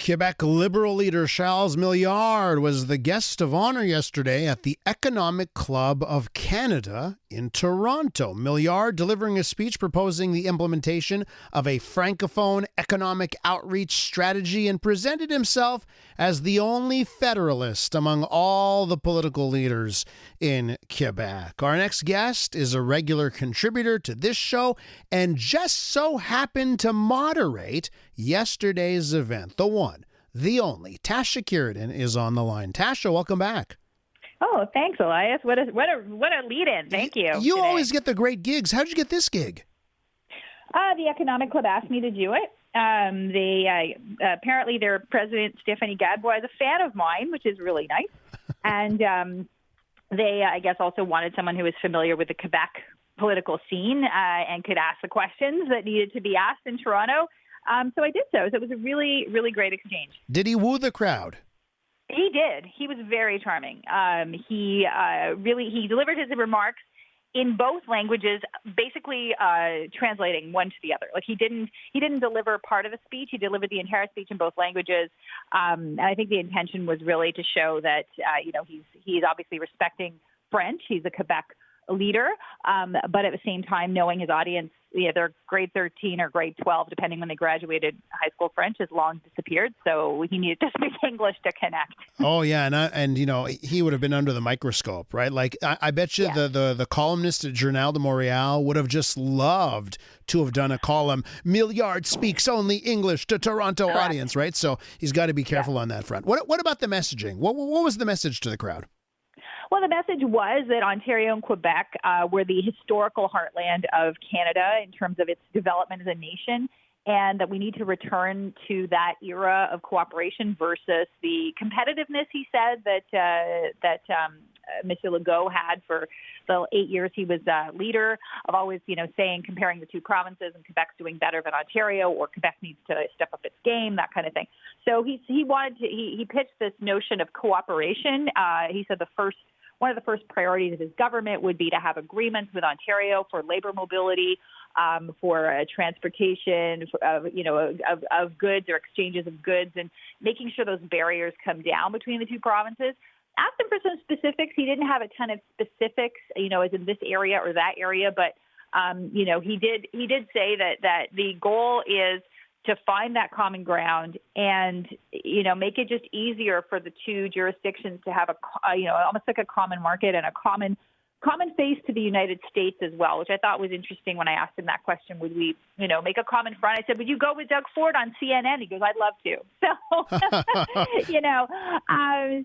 Quebec Liberal leader Charles Milliard was the guest of honor yesterday at the Economic Club of Canada in Toronto. Milliard delivering a speech proposing the implementation of a francophone economic outreach strategy and presented himself as the only federalist among all the political leaders in Quebec. Our next guest is a regular contributor to this show and just so happened to moderate yesterday's event. The one, the only, Tasha Kheiriddin is on the line. Tasha, welcome back. Oh, thanks, Elias. What a lead-in. Thank you. You always get the great gigs. How did you get this gig? The Economic Club asked me to do it. They apparently their president, Stephanie Gadbois, is a fan of mine, which is really nice. And they, I guess, also wanted someone who was familiar with the Quebec political scene and could ask the questions that needed to be asked in Toronto. So I did so. So it was a really, really great exchange. Did he woo the crowd? He did. He was very charming. He delivered his remarks in both languages, basically translating one to the other. Like he didn't deliver part of the speech. He delivered the entire speech in both languages. And I think the intention was really to show that he's obviously respecting French. He's a Quebec leader, but at the same time, knowing his audience, they're grade 13 or grade 12, depending when they graduated high school. French has long disappeared, so he needed to speak English to connect. Oh, yeah, and he would have been under the microscope, right? Like, I bet you the columnist at Journal de Montreal would have just loved to have done a column, Milliard speaks only English to Toronto audience, right? So he's got to be careful on that front. What about the messaging? What was the message to the crowd? Well, the message was that Ontario and Quebec were the historical heartland of Canada in terms of its development as a nation, and that we need to return to that era of cooperation versus the competitiveness, he said, that Mr. Legault had for the 8 years he was leader, of always, comparing the two provinces, and Quebec's doing better than Ontario, or Quebec needs to step up its game, that kind of thing. So he pitched this notion of cooperation. He said one of the first priorities of his government would be to have agreements with Ontario for labor mobility, for transportation, of goods or exchanges of goods, and making sure those barriers come down between the two provinces. Asked him for some specifics. He didn't have a ton of specifics, as in this area or that area, but he did say that the goal is to find that common ground and, make it just easier for the two jurisdictions to have almost like a common market and a common face to the United States as well, which I thought was interesting when I asked him that question. Would we, make a common front? I said, would you go with Doug Ford on CNN? He goes, I'd love to. So,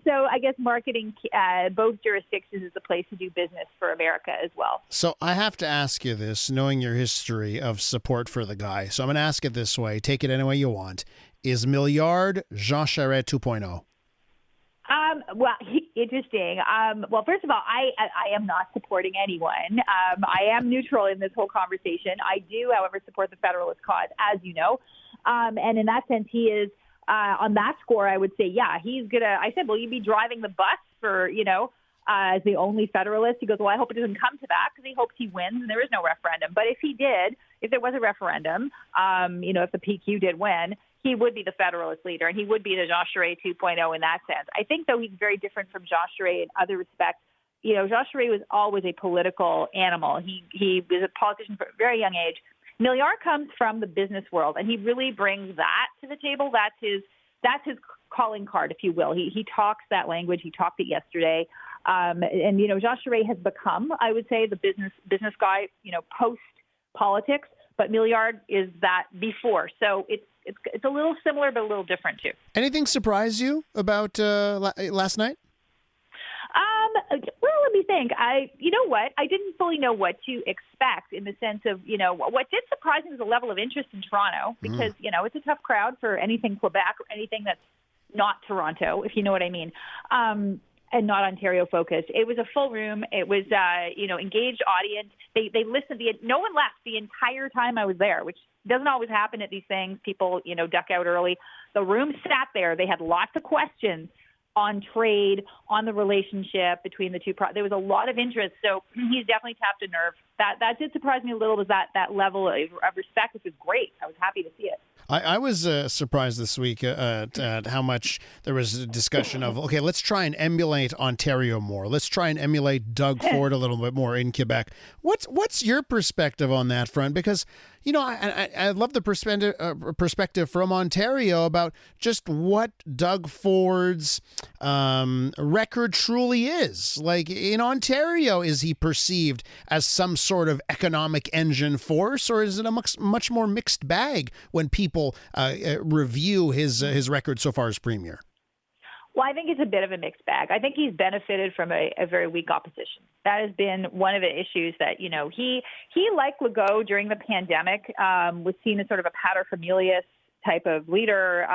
so I guess marketing both jurisdictions is the place to do business for America as well. So I have to ask you this, knowing your history of support for the guy. So I'm going to ask it this way. Take it any way you want. Is Milliard Jean Charest 2.0? Well, interesting. Well, first of all, I am not supporting anyone. I am neutral in this whole conversation. I do, however, support the Federalist cause, as you know. And in that sense, he is, on that score, I would say, yeah, he's going to, I said, will you be driving the bus for, as the only Federalist? He goes, well, I hope it doesn't come to that because he hopes he wins and there is no referendum. But if there was a referendum, if the PQ did win, he would be the Federalist leader, and he would be the Jean Charest 2.0 in that sense. I think, though, he's very different from Jean Charest in other respects. Jean Charest was always a political animal. He was a politician from a very young age. Milliard comes from the business world, and he really brings that to the table. That's his calling card, if you will. He talks that language. He talked it yesterday. And Jean Charest has become, I would say, the business guy, post-politics, but Milliard is that before. So it's a little similar, but a little different too. Anything surprise you about last night? Well, let me think. You know what? I didn't fully know what to expect in the sense of, what did surprise me was the level of interest in Toronto because, it's a tough crowd for anything Quebec or anything that's not Toronto, if you know what I mean. And not Ontario focused. It was a full room. It was, engaged audience. They listened. No one left the entire time I was there, which doesn't always happen at these things. People, duck out early. The room sat there. They had lots of questions on trade, on the relationship between the two. There was a lot of interest. So he's definitely tapped a nerve that did surprise me a little, was that level of respect, which is great. I was happy to see it. I was surprised this week at how much there was a discussion of, okay, let's try and emulate Ontario more. Let's try and emulate Doug Ford a little bit more in Quebec. What's your perspective on that front? Because, you know, I love the perspective from Ontario about just what Doug Ford's record truly is. Like, in Ontario, is he perceived as some sort of economic engine force, or is it a much more mixed bag when people review his record so far as premier? Well, I think it's a bit of a mixed bag. I think he's benefited from a very weak opposition. That has been one of the issues that, you know, he like Legault during the pandemic, was seen as sort of a paterfamilias type of leader,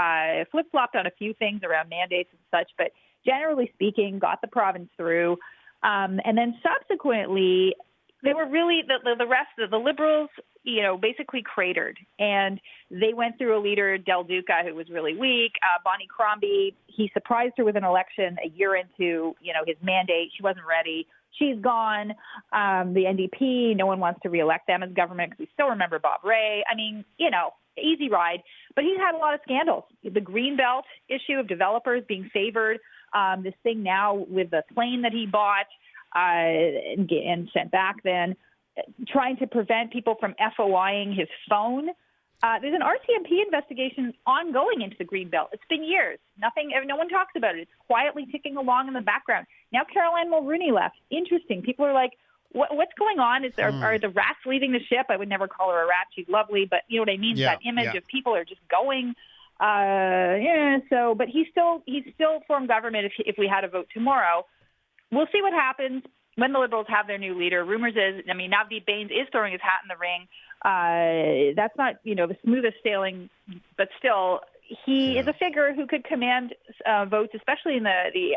flip-flopped on a few things around mandates and such, but generally speaking, got the province through. And then subsequently, they were really, the rest of the Liberals, you know, basically cratered. And they went through a leader, Del Duca, who was really weak. Bonnie Crombie, he surprised her with an election a year into, you know, his mandate. She wasn't ready. She's gone. The NDP, no one wants to reelect them as government because we still remember Bob Rae. I mean, you know, easy ride. But he's had a lot of scandals. The Greenbelt issue of developers being favored. This thing now with the plane that he bought and sent back then, trying to prevent people from FOIing his phone. There's an RCMP investigation ongoing into the Greenbelt. It's been years. No one talks about it. It's quietly ticking along in the background. Now Caroline Mulroney left. Interesting. People are like, what's going on? Are the rats leaving the ship? I would never call her a rat. She's lovely. But you know what I mean? Yeah, that image of people are just going. But he's still form government if we had a vote tomorrow. We'll see what happens when the Liberals have their new leader. Rumors is, I mean, Navdeep Bains is throwing his hat in the ring. That's not, you know, the smoothest sailing, but still, he is a figure who could command votes, especially in the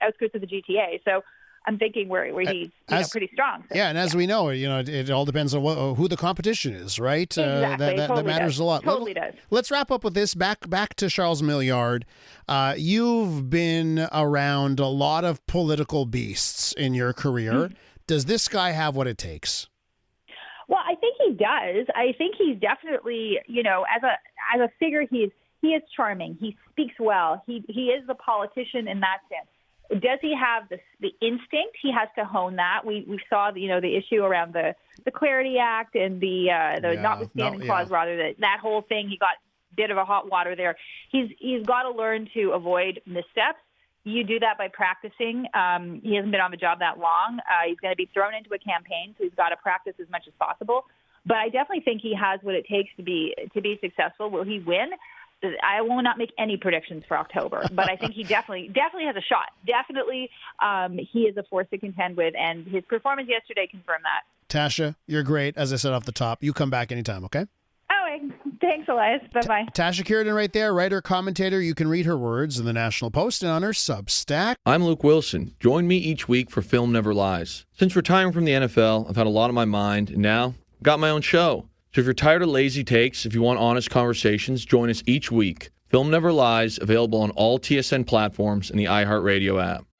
outskirts of the GTA. So I'm thinking where he's pretty strong. So, and as we know, you know, it all depends on who the competition is, right? Exactly. That matters a lot. Totally does. Let's wrap up with this. Back to Charles Milliard. You've been around a lot of political beasts in your career. Mm-hmm. Does this guy have what it takes? Well, I think he does. I think he's definitely, you know, as a figure, he is charming. He speaks well. He is the politician in that sense. Does he have the instinct? He has to hone that. We saw the issue around the Clarity Act and the notwithstanding clause, rather, that whole thing. He got a bit of a hot water there. He's got to learn to avoid missteps. You do that by practicing. He hasn't been on the job that long. He's going to be thrown into a campaign, so he's got to practice as much as possible. But I definitely think he has what it takes to be successful. Will he win? I will not make any predictions for October, but I think he definitely has a shot. Definitely, he is a force to contend with, and his performance yesterday confirmed that. Tasha, you're great. As I said off the top, you come back anytime, okay? Oh, thanks, Elias. Bye-bye. Tasha Kheiriddin right there, writer, commentator. You can read her words in the National Post and on her Substack. I'm Luke Wilson. Join me each week for Film Never Lies. Since retiring from the NFL, I've had a lot on my mind, and now I've got my own show. So if you're tired of lazy takes, if you want honest conversations, join us each week. Film Never Lies, available on all TSN platforms and the iHeartRadio app.